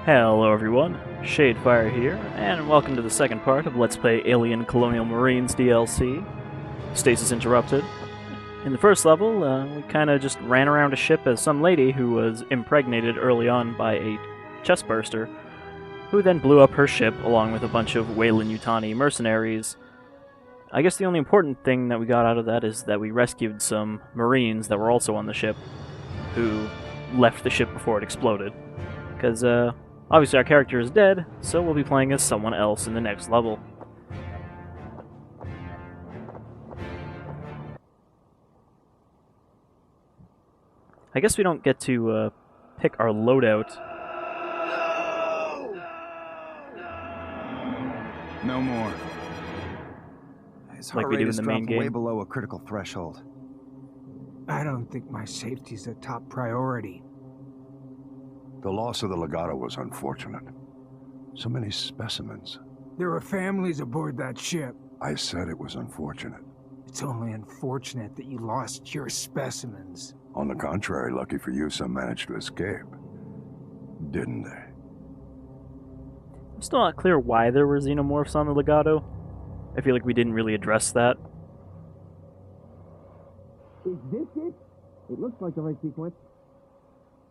Hello everyone, Shadefire here, and welcome to the second part of Let's Play Alien Colonial Marines DLC, Stasis Interrupted. In the first level, we kinda just ran around a ship as some lady who was impregnated early on by a chestburster, who then blew up her ship along with a bunch of weyland-yutani mercenaries. I guess the only important thing that we got out of that is that we rescued some Marines that were also on the ship, who left the ship before it exploded. Because, obviously our character is dead, so we'll be playing as someone else in the next level. I guess we don't get to pick our loadout. No more. His Like heart we rate do in is the main dropping way game. below a critical threshold. I don't think my safety's a top priority. The loss of the Legato was unfortunate. So many specimens. There were families aboard that ship. I said it was unfortunate. It's only unfortunate that you lost your specimens. On the contrary, lucky for you, some managed to escape. Didn't they? I'm still not clear why there were xenomorphs on the Legato. I feel like we didn't really address that. Is this it? It looks like the right sequence.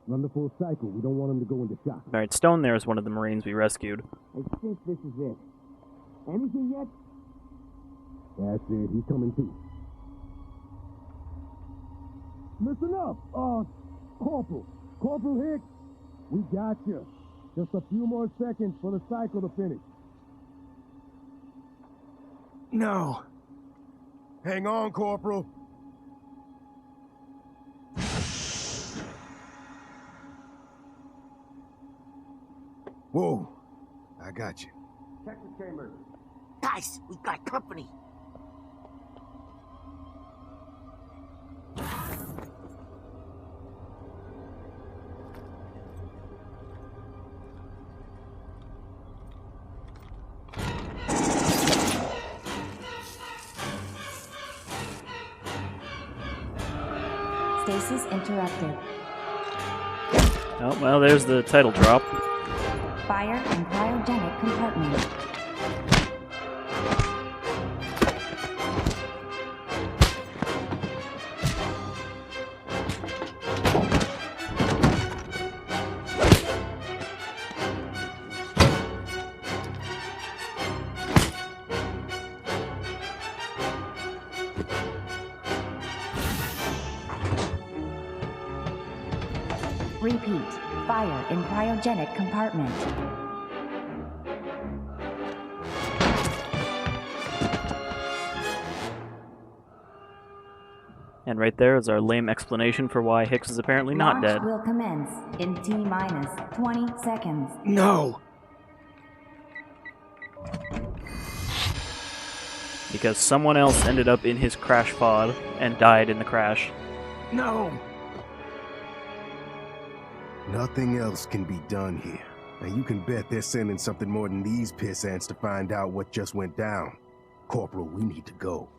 Run the full cycle. We don't want him to go into shock. Alright, Stone there is one of the Marines we rescued. I think this is it. Anything yet? That's it. He's coming too. Listen up, Corporal. Corporal Hicks. We got you. Just a few more seconds for the cycle to finish. No. Hang on, Corporal. Whoa. I got you. Check the chamber. Guys, we got company. Stasis interrupted. Oh, well, there's the title drop. Fire in cryogenic compartment. Repeat. Fire in cryogenic compartment. And right there is our lame explanation for why Hicks is apparently not Launch dead. will commence in T-minus 20 seconds. No. Because someone else ended up in his crash pod and died in the crash. No. Nothing else can be done here. And you can bet they're sending something more than these piss ants to find out what just went down. Corporal, we need to go.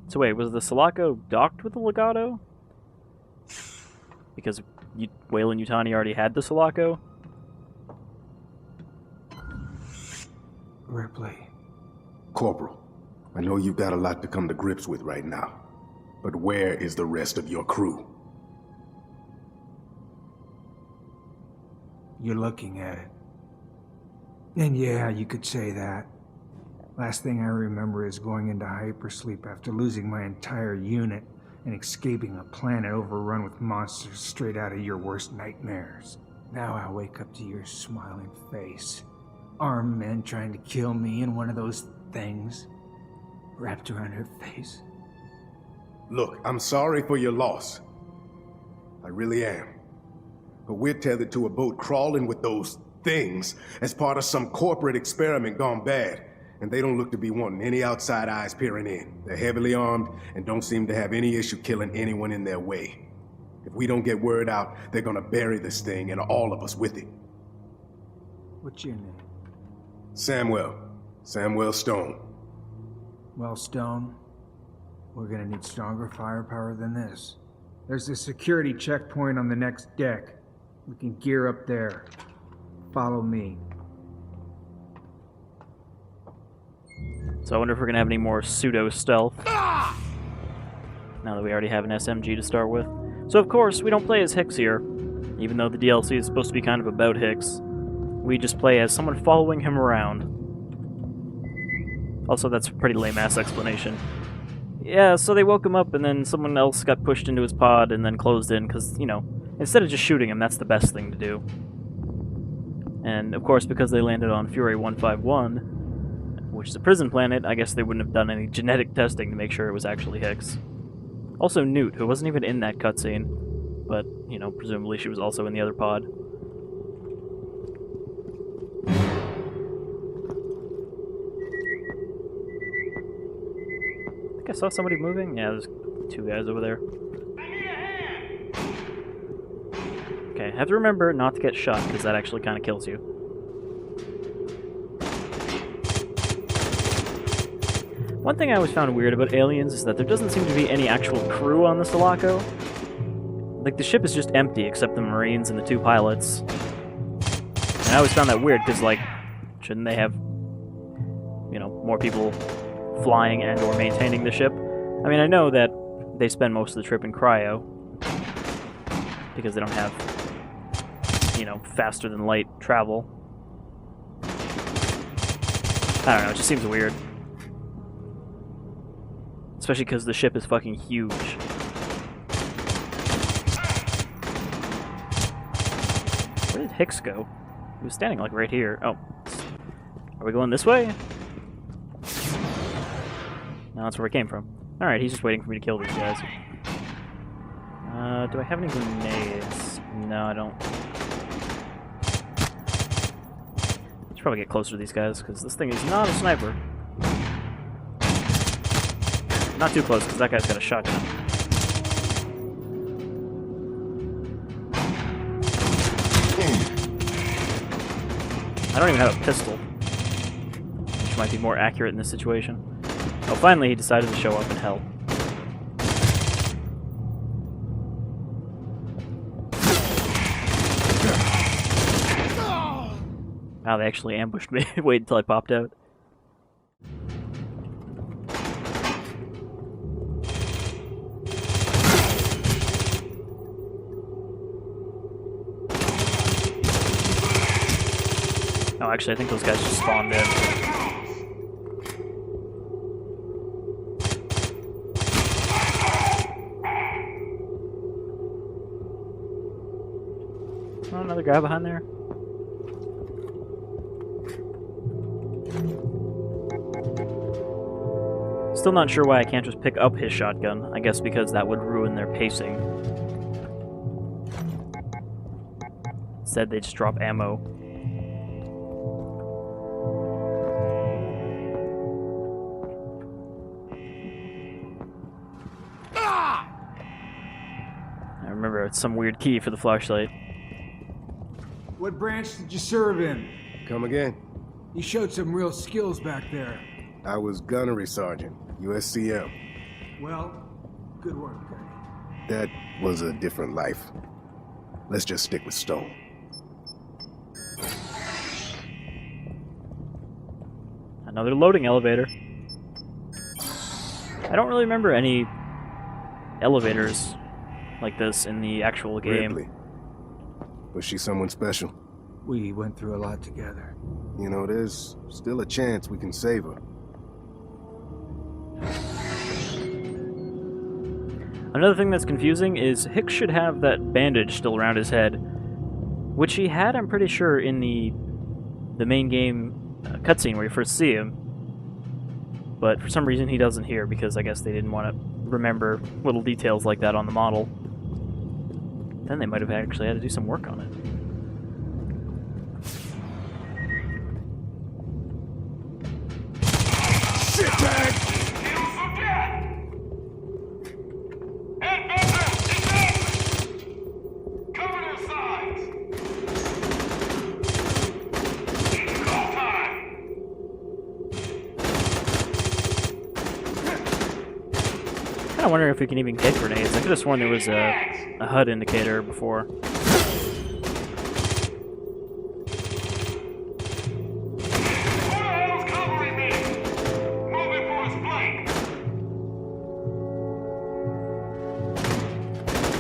So wait, was the Sulaco docked with the Legato? Because weyland-yutani already had the Sulaco? Ripley. Corporal, I know you've got a lot to come to grips with right now. But where is the rest of your crew? You're looking at it. And yeah, you could say that. Last thing I remember is going into hypersleep after losing my entire unit and escaping a planet overrun with monsters straight out of your worst nightmares. Now I wake up to your smiling face. Armed men trying to kill me and one of those things wrapped around her face. Look, I'm sorry for your loss. I really am. But we're tethered to a boat crawling with those things as part of some corporate experiment gone bad. And they don't look to be wanting any outside eyes peering in. They're heavily armed and don't seem to have any issue killing anyone in their way. If we don't get word out, they're gonna bury this thing and all of us with it. What's your name? Samuel. Samuel Stone. Well, Stone, we're gonna need stronger firepower than this. There's a security checkpoint on the next deck. We can gear up there. Follow me. So I wonder if we're gonna have any more pseudo-stealth. Now that we already have an SMG to start with. So of course, we don't play as Hicks here. Even though the DLC is supposed to be kind of about Hicks. We just play as someone following him around. Also, that's a pretty lame-ass explanation. Yeah, so they woke him up and then someone else got pushed into his pod and then closed in because, you know, instead of just shooting him, that's the best thing to do. And of course, because they landed on Fury 151, which is a prison planet, I guess they wouldn't have done any genetic testing to make sure it was actually Hicks. Also Newt, who wasn't even in that cutscene, but, you know, presumably she was also in the other pod. I think I saw somebody moving. Yeah, there's two guys over there. Okay, have to remember not to get shot, because that actually kind of kills you. One thing I always found weird about Aliens is that there doesn't seem to be any actual crew on the Sulaco. Like, the ship is just empty except the Marines and the two pilots. And I always found that weird, because, like, shouldn't they have, you know, more people flying and or maintaining the ship? I mean, I know that they spend most of the trip in cryo, because they don't have, you know, faster-than-light travel. I don't know, it just seems weird. Especially because the ship is fucking huge. Where did Hicks go? He was standing, like, right here. Oh. Are we going this way? No, that's where we came from. Alright, he's just waiting for me to kill these guys. Do I have any grenades? No, I don't. Let's probably get closer to these guys, because this thing is not a sniper. Not too close, because that guy's got a shotgun. I don't even have a pistol, which might be more accurate in this situation. Oh, finally he decided to show up and help. Wow, they actually ambushed me. Wait until I popped out. Oh, actually, I think those guys just spawned in. Oh, another guy behind there. Still not sure why I can't just pick up his shotgun. I guess because that would ruin their pacing. Instead, they just drop ammo. I remember it's some weird key for the flashlight. What branch did you serve in? Come again? You showed some real skills back there. I was gunnery sergeant, USCM. Well, good work, buddy. That was a different life. Let's just stick with Stone. Another loading elevator. I don't really remember any elevators like this in the actual game. Ripley. Was she someone special? We went through a lot together. You know, there's still a chance we can save her. Another thing that's confusing is Hicks should have that bandage still around his head, which he had, I'm pretty sure, in the main game cutscene where you first see him. But for some reason he doesn't here, because I guess they didn't want to remember little details like that on the model. Then they might have actually had to do some work on it. Shit bag! I kind of wondering if we can even get grenades. I could have sworn there was a HUD indicator before.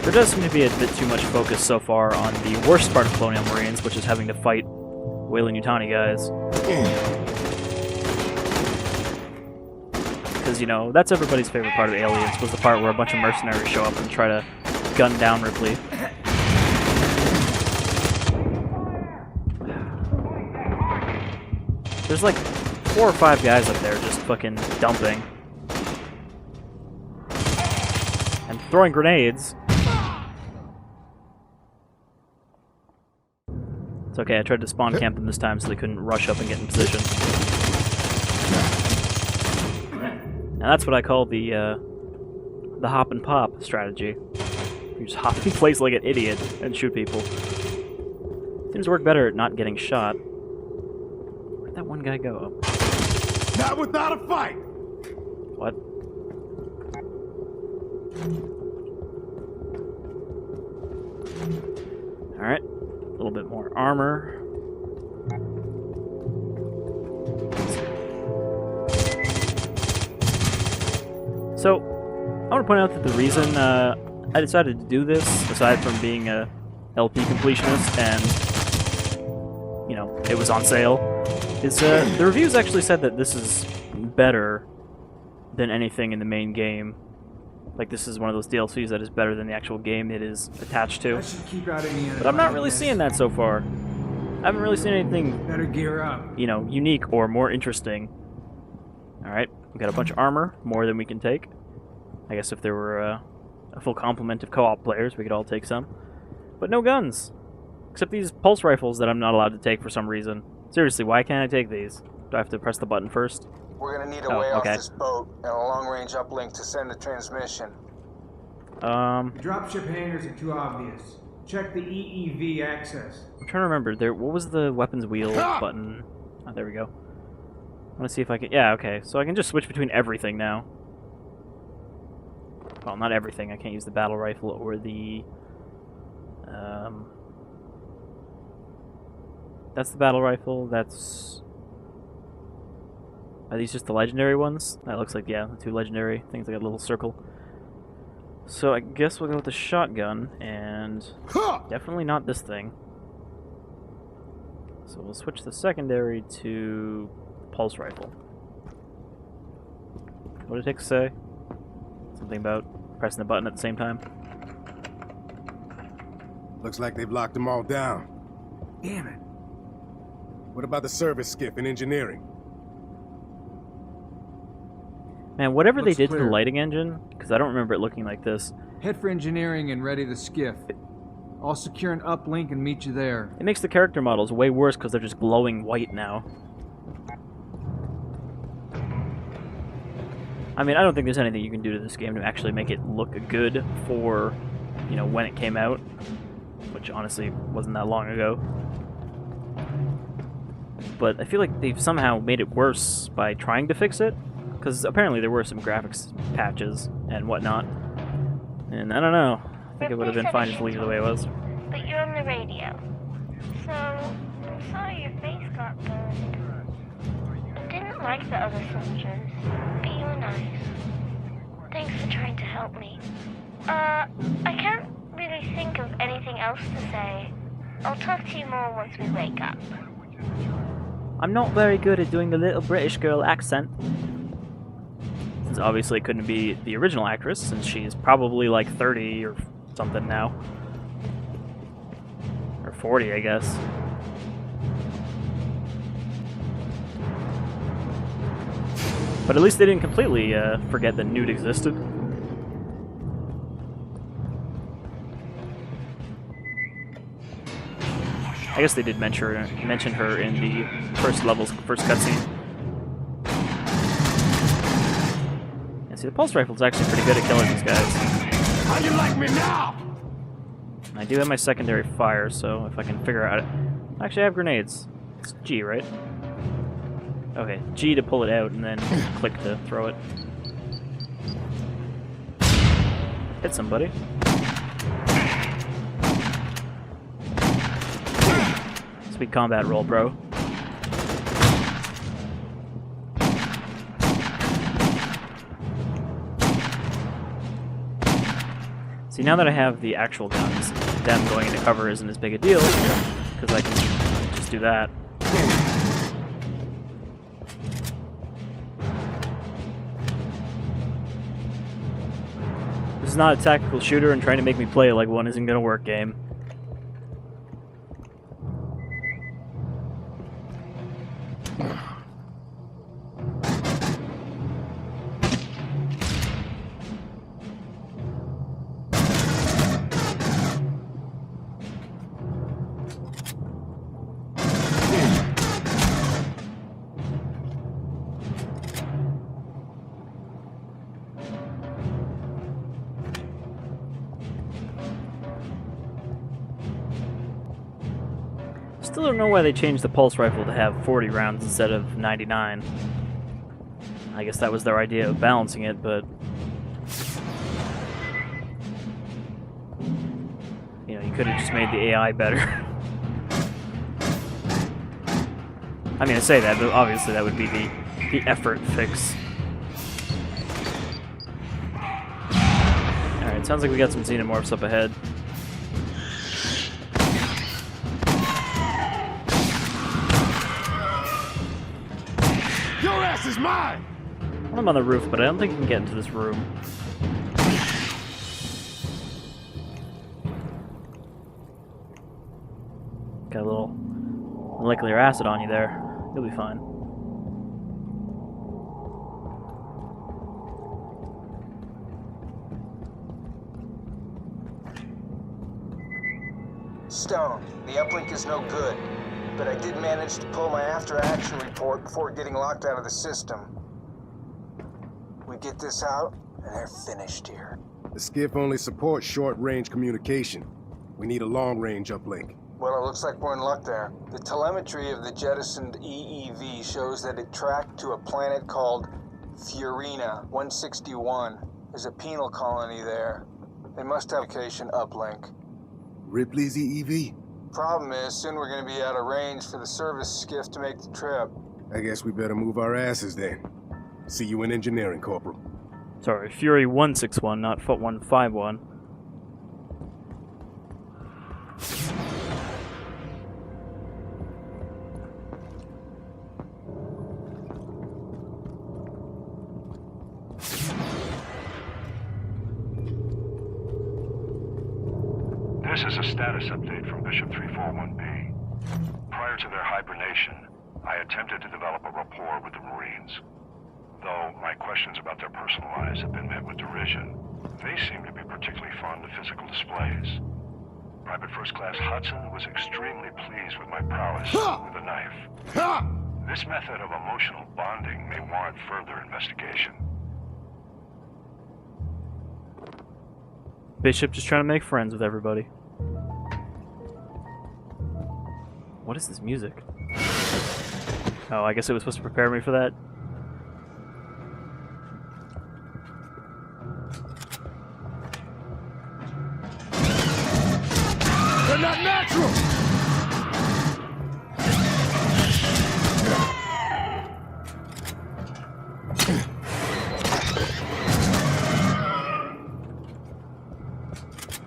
There does seem to be a bit too much focus so far on the worst part of Colonial Marines, which is having to fight weyland-yutani guys. Because, you know, that's everybody's favorite part of Aliens, was the part where a bunch of mercenaries show up and try to gun down Ripley. There's like 4 or 5 guys up there just fucking dumping. And throwing grenades. It's okay, I tried to spawn camp them this time so they couldn't rush up and get in position. And that's what I call the hop and pop strategy. You just hop in place like an idiot and shoot people. Seems to work better at not getting shot. Where'd that one guy go? Not without a fight! What? Alright. A little bit more armor. So, I want to point out that the reason I decided to do this, aside from being a LP completionist and, you know, it was on sale, is the reviews actually said that this is better than anything in the main game. Like, this is one of those DLCs that is better than the actual game it is attached to. I should keep out any But I'm not really seeing that so far. I haven't really seen anything, Better gear up. you know, unique or more interesting. Alright, we got a bunch of armor, more than we can take. I guess if there were a full complement of co-op players, we could all take some. But no guns! Except these pulse rifles that I'm not allowed to take for some reason. Seriously, why can't I take these? Do I have to press the button first? We're gonna need a way off this boat and a long-range uplink to send the transmission. Dropship hangars are too obvious. Check the EEV access. I'm trying to remember, what was the weapons wheel button? Oh, there we go. I want to see if I can... Yeah, okay. So I can just switch between everything now. Well, not everything. I can't use the battle rifle or the... That's the battle rifle. That's... Are these just the legendary ones? That looks like, yeah, the 2 legendary things. Like a little circle. So I guess we'll go with the shotgun, and definitely not this thing. So we'll switch the secondary to pulse rifle. What did Hicks say? Something about pressing the button at the same time? Looks like they've locked them all down. Damn it. What about the service skiff and engineering? Man, whatever Looks they did to clear. the lighting engine, because I don't remember it looking like this, Head for engineering and ready the skiff. I'll secure an uplink and meet you there. it makes the character models way worse because they're just glowing white now. I mean, I don't think there's anything you can do to this game to actually make it look good for, you know, when it came out, which honestly wasn't that long ago. But I feel like they've somehow made it worse by trying to fix it, because apparently there were some graphics patches and whatnot. And I don't know, I think it would have been fine just to leave it the way it was. But you're on the radio. So, I'm sorry your face got burned. I didn't like the other soldiers, but you were nice. Thanks for trying to help me. I can't really think of anything else to say. I'll talk to you more once we wake up. I'm not very good at doing the little British girl accent. Since obviously it couldn't be the original actress, since she's probably like 30 or something now. Or 40, I guess. But at least they didn't completely forget that Newt existed. I guess they did mention her in the first cutscene. And see, the pulse rifle's actually pretty good at killing these guys. How you like me now? And I do have my secondary fire, so if I can figure out... Actually, I have grenades. It's G, right? Okay, G to pull it out, and then click to throw it. Hit somebody. Sweet combat roll, bro. See, now that I have the actual guns, them going into cover isn't as big a deal, because I can just do that. This is not a tactical shooter, and trying to make me play it like one isn't going to work, game. Still don't know why they changed the pulse rifle to have 40 rounds instead of 99. I guess that was their idea of balancing it, but... you know, you could have just made the AI better. I mean, I say that, but obviously that would be the effort fix. Alright, sounds like we got some xenomorphs up ahead. Is mine. I'm on the roof, but I don't think we can get into this room. Got a little molecular acid on you there. You'll be fine. Stone, the uplink is no good. But I did manage to pull my after-action report before getting locked out of the system. We get this out, and they're finished here. The skiff only supports short-range communication. We need a long-range uplink. Well, it looks like we're in luck there. The telemetry of the jettisoned EEV shows that it tracked to a planet called Fiorina 161. There's a penal colony there. They must have a location uplink. Ripley's EEV? Problem is, soon we're going to be out of range for the service skiff to make the trip. I guess we better move our asses then. See you in engineering, Corporal. Sorry, Fury 161, not Foot 151. This is a status update from Bishop 341B. Prior to their hibernation, I attempted to develop a rapport with the Marines. Though my questions about their personal lives have been met with derision, they seem to be particularly fond of physical displays. Private First Class Hudson was extremely pleased with my prowess with a knife. This method of emotional bonding may warrant further investigation. Bishop just trying to make friends with everybody. What is this music? Oh, I guess it was supposed to prepare me for that. They're not natural!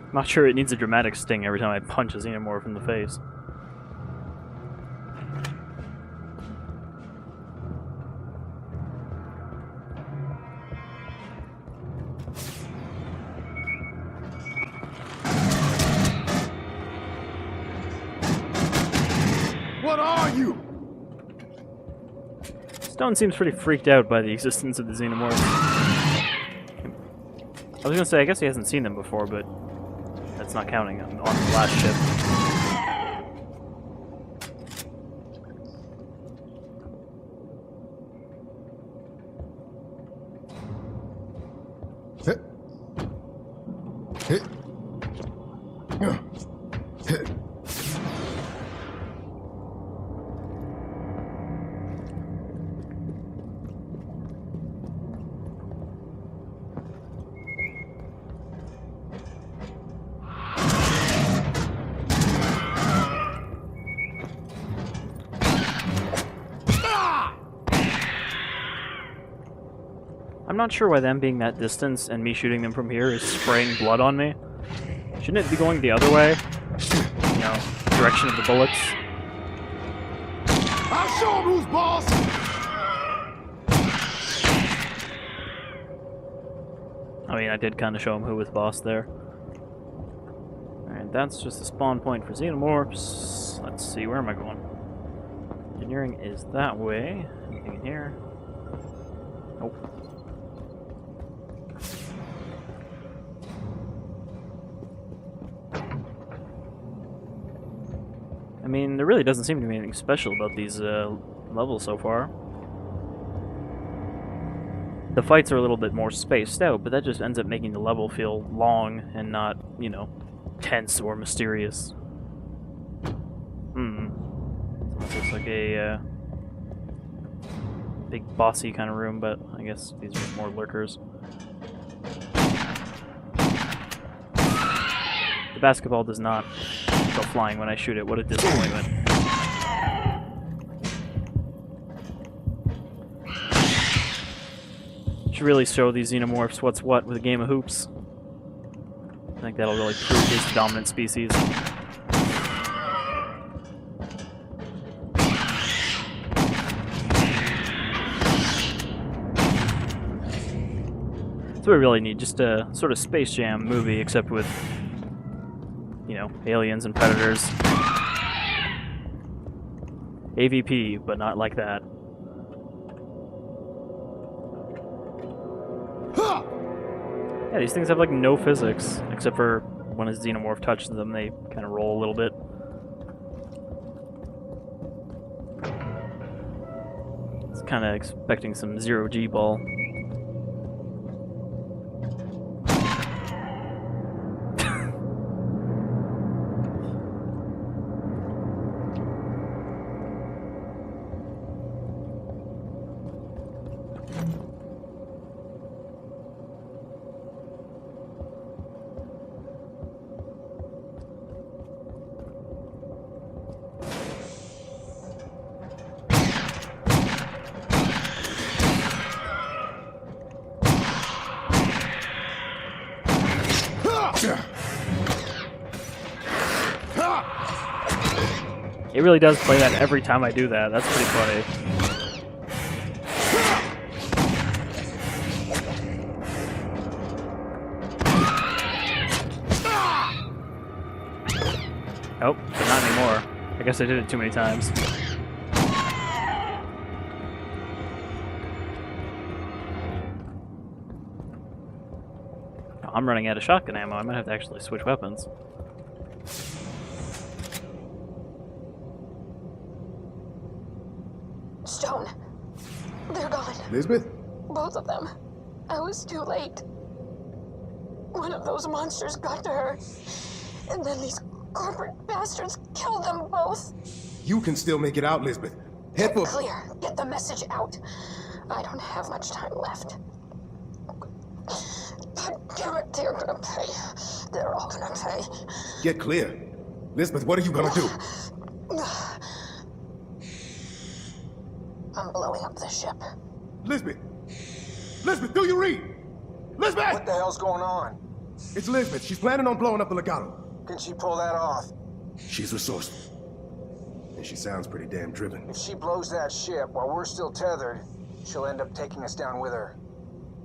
I'm not sure it needs a dramatic sting every time I punch a xenomorph in the face. What are you? Stone seems pretty freaked out by the existence of the xenomorphs. I was gonna say, I guess he hasn't seen them before, but that's not counting on the last ship. I'm not sure why them being that distance and me shooting them from here is spraying blood on me. Shouldn't it be going the other way? You know, direction of the bullets. I'll show him who's boss! I mean, I did kind of show him who was boss there. Alright, that's just a spawn point for xenomorphs. Let's see, where am I going? Engineering is that way. Anything in here? Nope. I mean, there really doesn't seem to be anything special about these levels so far. The fights are a little bit more spaced out, but that just ends up making the level feel long and not, you know, tense or mysterious. This looks like a big bossy kind of room, but I guess these are more lurkers. The basketball does not go flying when I shoot it. What a disappointment. Should really show these xenomorphs what's what with a game of hoops. I think that'll really prove who's the dominant species. That's what we really need, just a sort of Space Jam movie, except with, you know, aliens and predators. AVP, but not like that. Yeah, these things have like no physics, except for when a xenomorph touches them, they kind of roll a little bit. It's kind of expecting some zero-G ball. It really does play that every time I do that. That's pretty funny. Oh, but not anymore. I guess I did it too many times. Oh, I'm running out of shotgun ammo. I might have to actually switch weapons. Stone. They're gone. Lisbeth? Both of them. I was too late. One of those monsters got to her. And then these corporate bastards killed them both. You can still make it out, Lisbeth. Head for... Clear. Get the message out. I don't have much time left. God damn it, they're gonna pay. They're all gonna pay. Get clear. Lisbeth, what are you gonna do? I'm blowing up the ship. Lisbeth! Lisbeth, do you read? Lisbeth! What the hell's going on? It's Lisbeth. She's planning on blowing up the Legato. Can she pull that off? She's resourceful. And she sounds pretty damn driven. If she blows that ship while we're still tethered, she'll end up taking us down with her.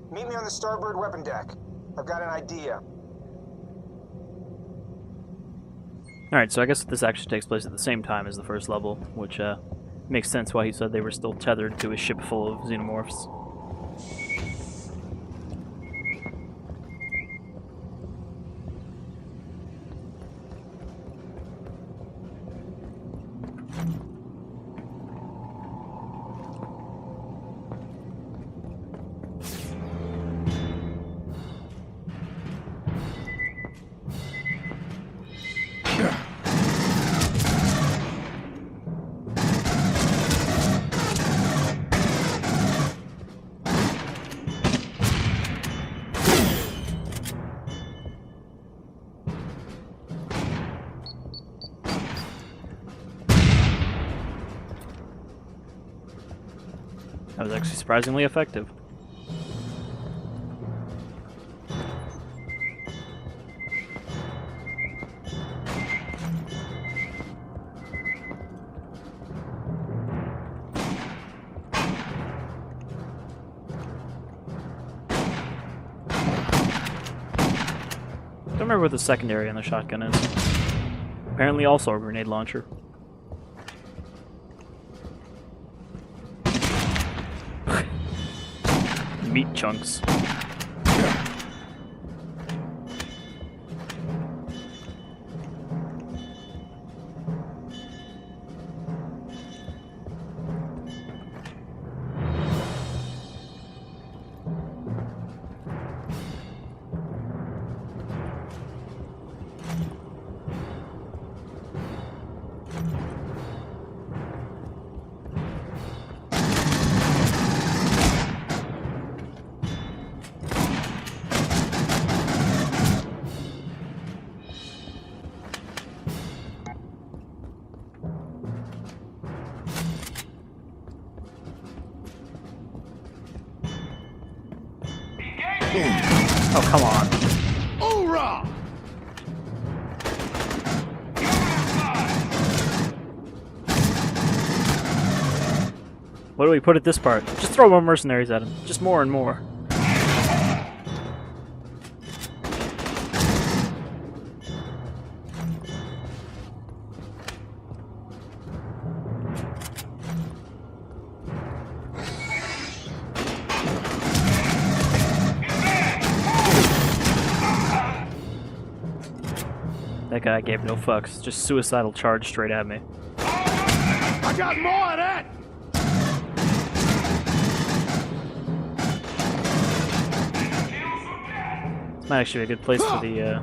Meet me on the starboard weapon deck. I've got an idea. Alright, so I guess this actually takes place at the same time as the first level, which makes sense why he said they were still tethered to a ship full of xenomorphs. That was actually surprisingly effective. Don't remember what the secondary on the shotgun is. Apparently also a grenade launcher. Meat chunks. Oh, come on. Hoorah! What do we put at this part? Just throw more mercenaries at him. Just more and more. That guy gave no fucks. Just suicidal charge straight at me. I got more of that! This might actually be a good place for the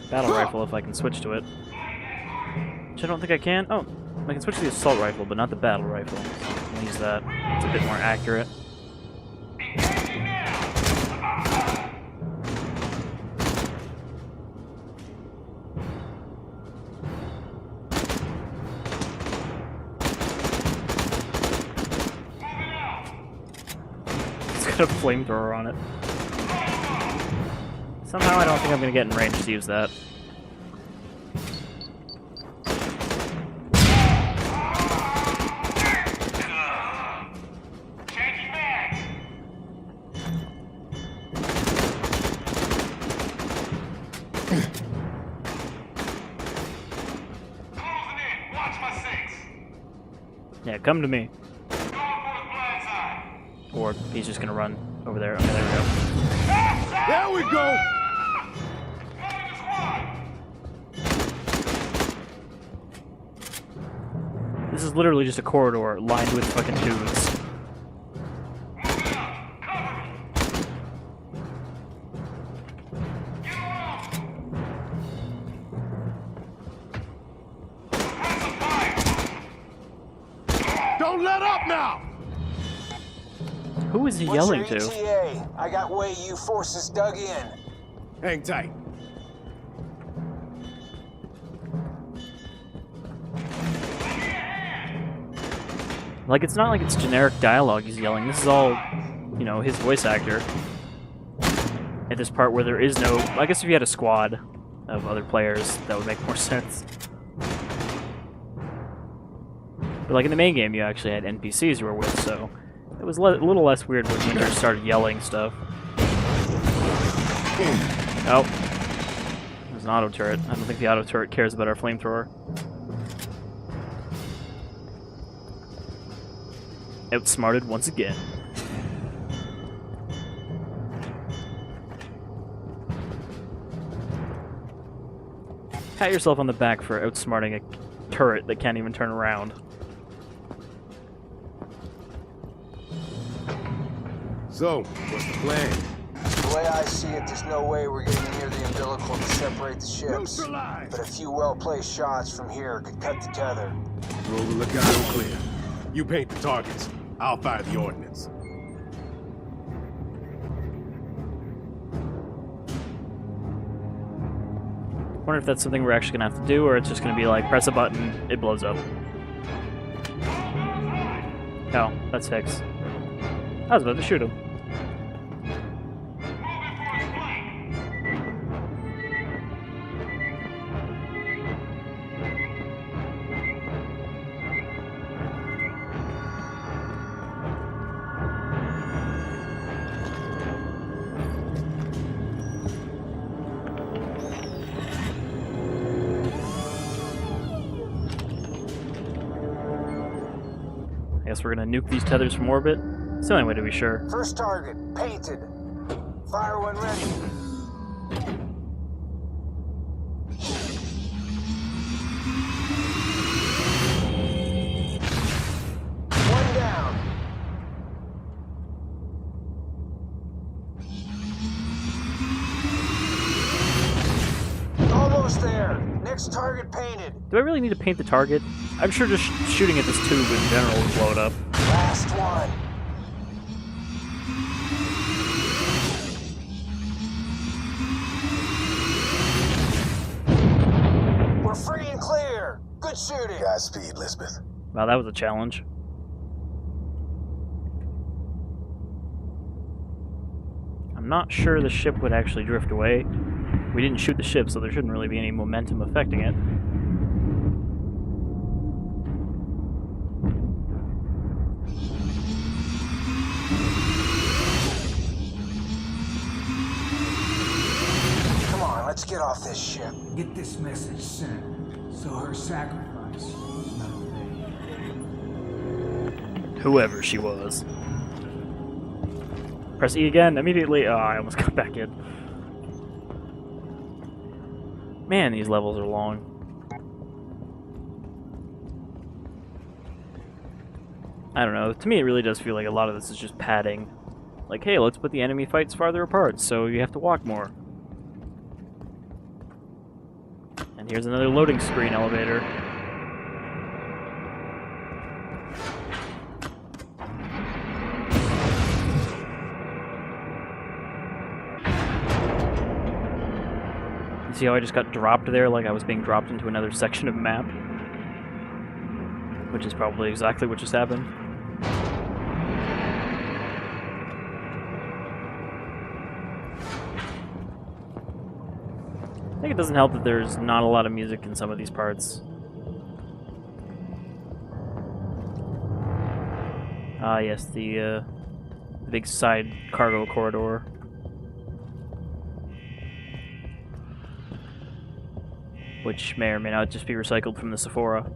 battle rifle if I can switch to it. Which I don't think I can. Oh, I can switch to the assault rifle, but not the battle rifle. So I'll use that. It's a bit more accurate. It's got a flamethrower on it. Somehow I don't think I'm going to get in range to use that. Yeah, come to me. Or he's just gonna run over there. Okay, there we go. There we go! This is literally just a corridor lined with fucking dudes. Don't let up now! Who is he yelling to? ETA? I got way you forces dug in. Hang tight. Like, it's not like it's generic dialogue he's yelling. This is all, you know, his voice actor. At this part where there is no... I guess if you had a squad of other players, that would make more sense. But like in the main game, you actually had NPCs you were with, so... It was a little less weird when Winter started yelling stuff. Oh. There's an auto turret. I don't think the auto turret cares about our flamethrower. Outsmarted once again. Pat yourself on the back for outsmarting a turret that can't even turn around. So, what's the plan? The way I see it, there's no way we're getting near the umbilical to separate the ships. Neutralize! But a few well-placed shots from here could cut the tether. Roll the Legato clear. You paint the targets. I'll fire the ordnance. Wonder if that's something we're actually gonna have to do, or it's just gonna be like, press a button, it blows up. Oh, that's Hicks. I was about to shoot him. guess we're gonna nuke these tethers from orbit. It's the only way to be sure. First target, painted. Fire when ready. One down. Almost there. Next target painted. Do I really need to paint the target? I'm sure just shooting at this tube in general will blow it up. Last one. We're free and clear. Good shooting. Godspeed, Lisbeth. Wow, that was a challenge. I'm not sure the ship would actually drift away. We didn't shoot the ship, so there shouldn't really be any momentum affecting it. Come on, let's get off this ship. Get this message sent, so her sacrifice is not vain. Whoever she was. Press E again, immediately. Oh, I almost got back in. Man, these levels are long. I don't know, to me it really does feel like a lot of this is just padding. Like, hey, let's put the enemy fights farther apart, so you have to walk more. And here's another loading screen elevator. See how I just got dropped there like I was being dropped into another section of map? Which is probably exactly what just happened. I think it doesn't help that there's not a lot of music in some of these parts. Ah yes, the big side cargo corridor. Which may or may not just be recycled from the Sephora.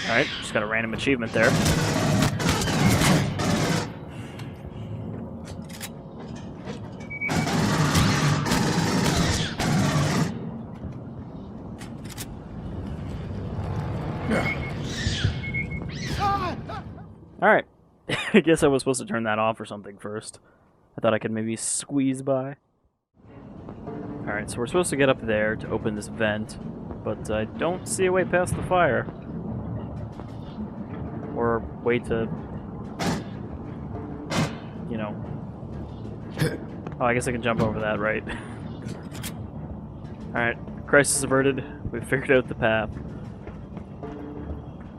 Alright, just got a random achievement there. Alright. I guess I was supposed to turn that off or something first. I thought I could maybe squeeze by. Alright, so we're supposed to get up there to open this vent, but I don't see a way past the fire. Or a way to, you know. Oh, I guess I can jump over that, right? Alright, crisis averted. We've figured out the path.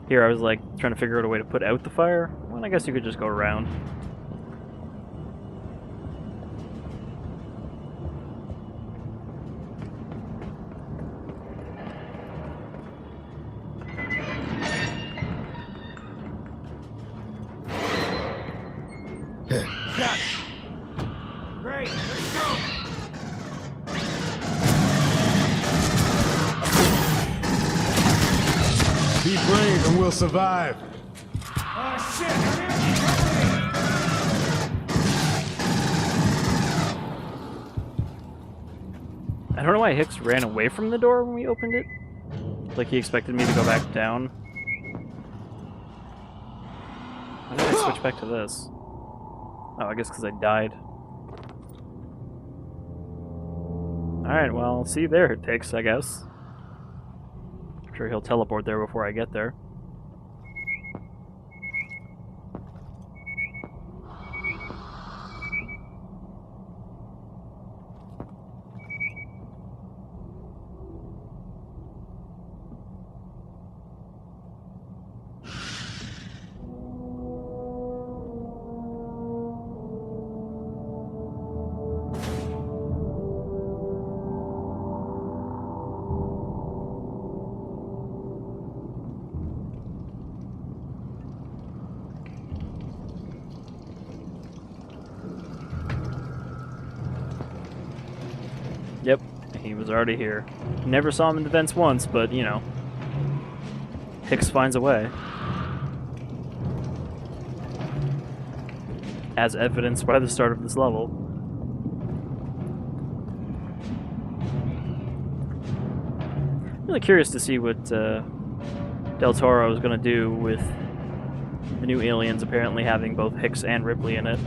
Here I was like trying to figure out a way to put out the fire. Well, I guess you could just go around. Great, let's go! Be brave and we'll survive. Oh shit! I don't know why Hicks ran away from the door when we opened it. Like he expected me to go back down. Why did I switch back to this? Oh, I guess because I died. Alright, well, see you there, Hicks, I guess. I'm sure he'll teleport there before I get there. was already here. Never saw him in the vents once, but, you know, Hicks finds a way. As evidenced by the start of this level. Really curious to see what Del Toro is going to do with the new aliens apparently having both Hicks and Ripley in it.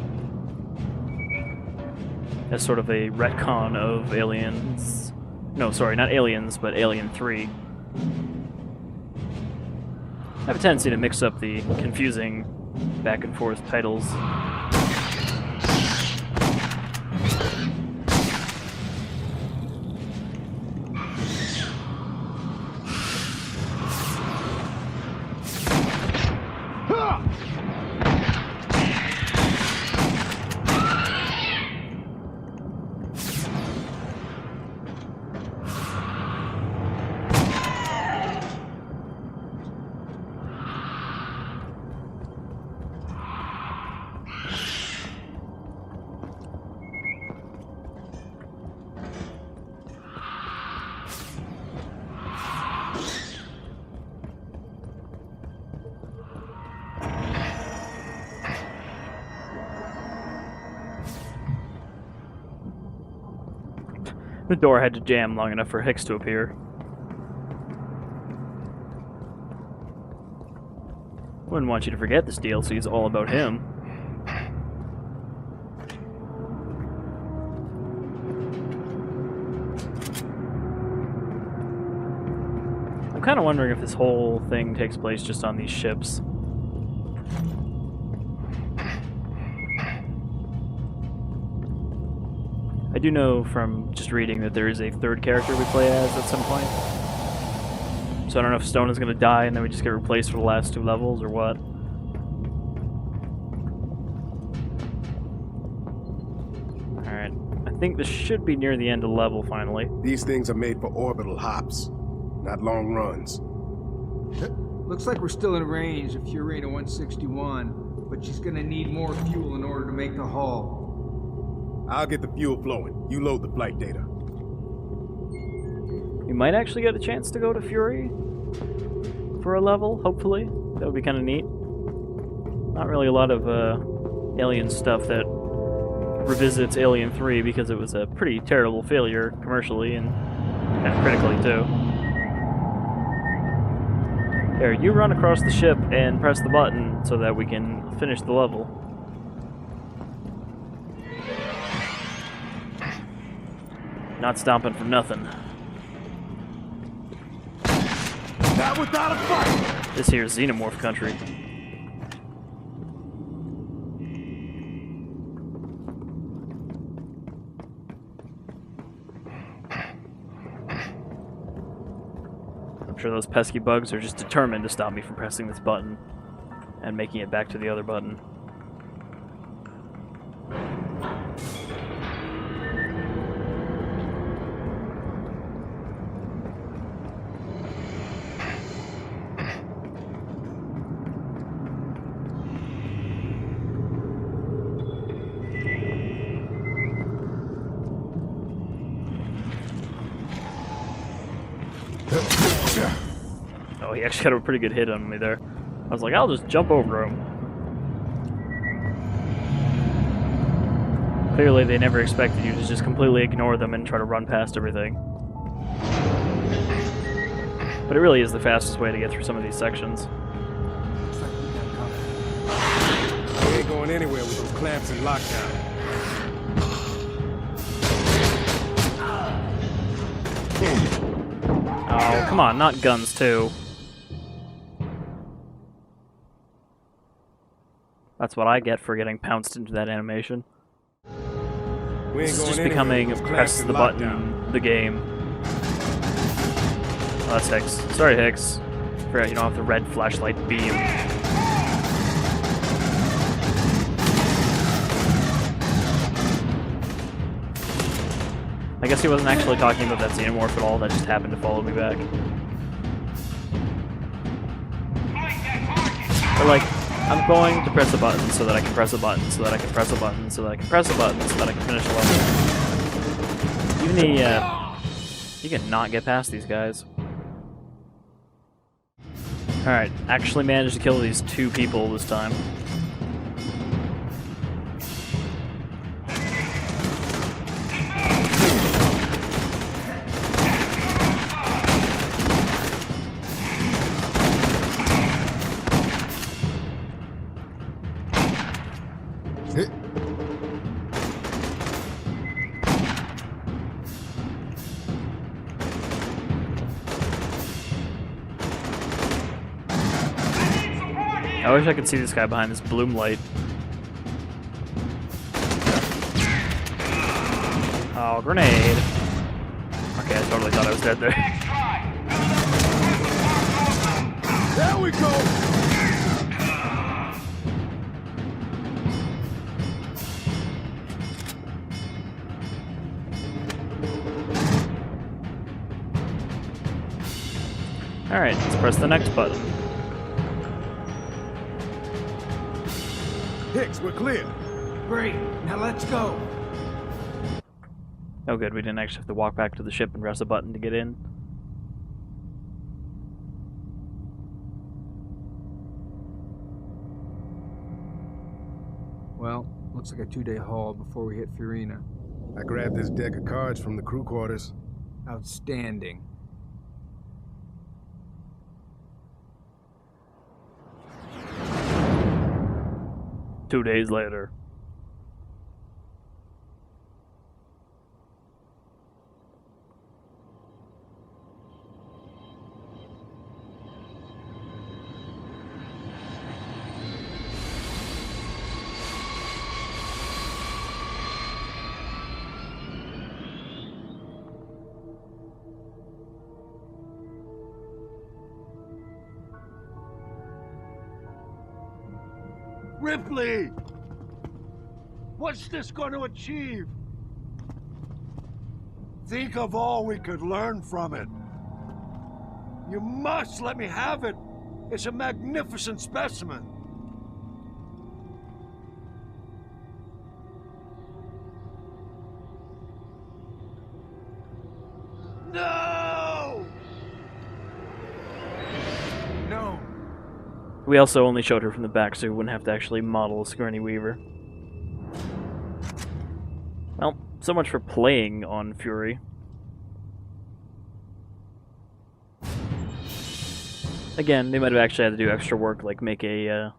As sort of a retcon of Aliens... No, sorry, not Aliens, but Alien 3. I have a tendency to mix up the confusing back and forth titles. The door had to jam long enough for Hicks to appear. Wouldn't want you to forget this DLC is all about him. I'm kind of wondering if this whole thing takes place just on these ships. I do know from just reading that there is a third character we play as at some point. So I don't know if Stone is going to die and then we just get replaced for the last 2 levels or what. Alright, I think this should be near the end of the level finally. These things are made for orbital hops, not long runs. Looks like we're still in range of Fiorina 161, but she's gonna need more fuel in order to make the haul. I'll get the fuel flowing. You load the flight data. We might actually get a chance to go to Fury for a level, hopefully. That would be kind of neat. Not really a lot of Alien stuff that revisits Alien 3 because it was a pretty terrible failure commercially and kind of critically too. There, you run across the ship and press the button so that we can finish the level. Not stomping for nothing. Not without a fight! This here's Xenomorph country. I'm sure those pesky bugs are just determined to stop me from pressing this button and making it back to the other button. Oh, he actually got a pretty good hit on me there. I was like, I'll just jump over him. Clearly, they never expected you to just completely ignore them and try to run past everything. But it really is the fastest way to get through some of these sections. We ain't going anywhere with those clamps and lockdown. Oh, come on, not guns too. That's what I get for getting pounced into that animation. This is just becoming press the button, the game. Oh, that's Hicks. Sorry, Hicks. Forgot you don't have the red flashlight beam. I guess he wasn't actually talking about that Xenomorph at all, that just happened to follow me back. Or like, I'm going to press a button so that I can press a button, so that I can press a button, so that I can press a button, so that I can finish a level. Even You can not get past these guys. Alright, actually managed to kill these 2 people this time. I wish I could see this guy behind this bloom light. Oh, grenade. Okay, I totally thought I was dead there. There we go! Alright, let's press the next button. Hicks, we're clear. Great, now let's go. Oh good, we didn't actually have to walk back to the ship and press a button to get in. Well, looks like a 2-day haul before we hit Fiorina. I grabbed this deck of cards from the crew quarters. Outstanding. Two days later. Ripley! What's this going to achieve? Think of all we could learn from it. You must let me have it. It's a magnificent specimen. No! No! We also only showed her from the back, so we wouldn't have to actually model a Sigourney Weaver. Well, so much for playing on Fury. Again, they might have actually had to do extra work, like make a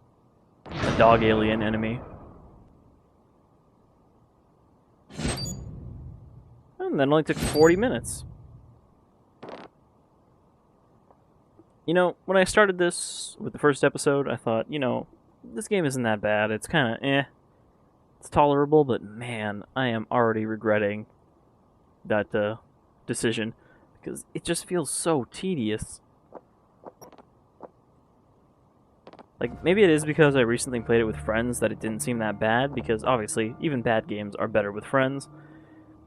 dog alien enemy. And that only took 40 minutes. You know, when I started this with the first episode, I thought, you know, this game isn't that bad. It's kind of eh. It's tolerable, but man, I am already regretting that decision because it just feels so tedious. Like, maybe it is because I recently played it with friends that it didn't seem that bad, because obviously, even bad games are better with friends.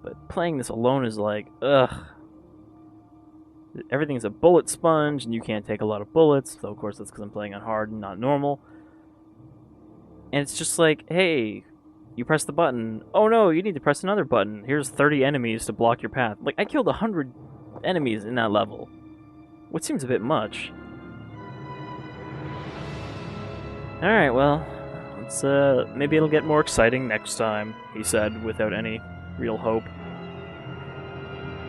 But playing this alone is like, ugh. Everything's a bullet sponge, and you can't take a lot of bullets, so of course that's because I'm playing on hard and not normal. And it's just like, hey, you press the button. Oh no, you need to press another button. Here's 30 enemies to block your path. Like, I killed 100 enemies in that level, which seems a bit much. Alright, well, let's, maybe it'll get more exciting next time, he said, without any real hope.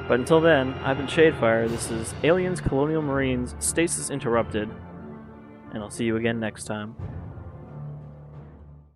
But until then, I've been Shadefire, this is Aliens, Colonial Marines, Stasis Interrupted, and I'll see you again next time.